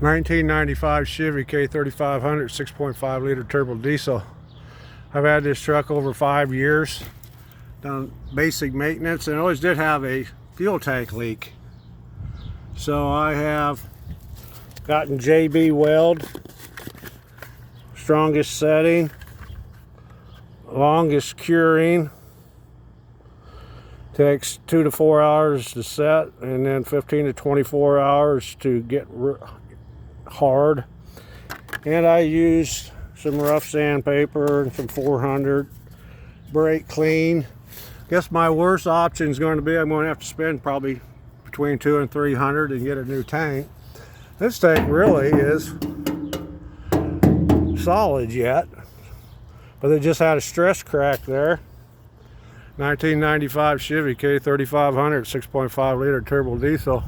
1995 Chevy K3500 6.5 liter turbo diesel. I've had this truck over 5 years, done basic maintenance, and always did have a fuel tank leak. So I have gotten JB weld, strongest setting, longest curing. Takes 2 to 4 hours to set, and then 15 to 24 hours to get hard. And I used some rough sandpaper and some 400 brake clean. Guess my worst option is going to be I'm going to have to spend probably between 200 and 300 and get a new tank. This tank really is solid yet, but it just had a stress crack there. 1995 Chevy K3500 6.5 liter turbo diesel.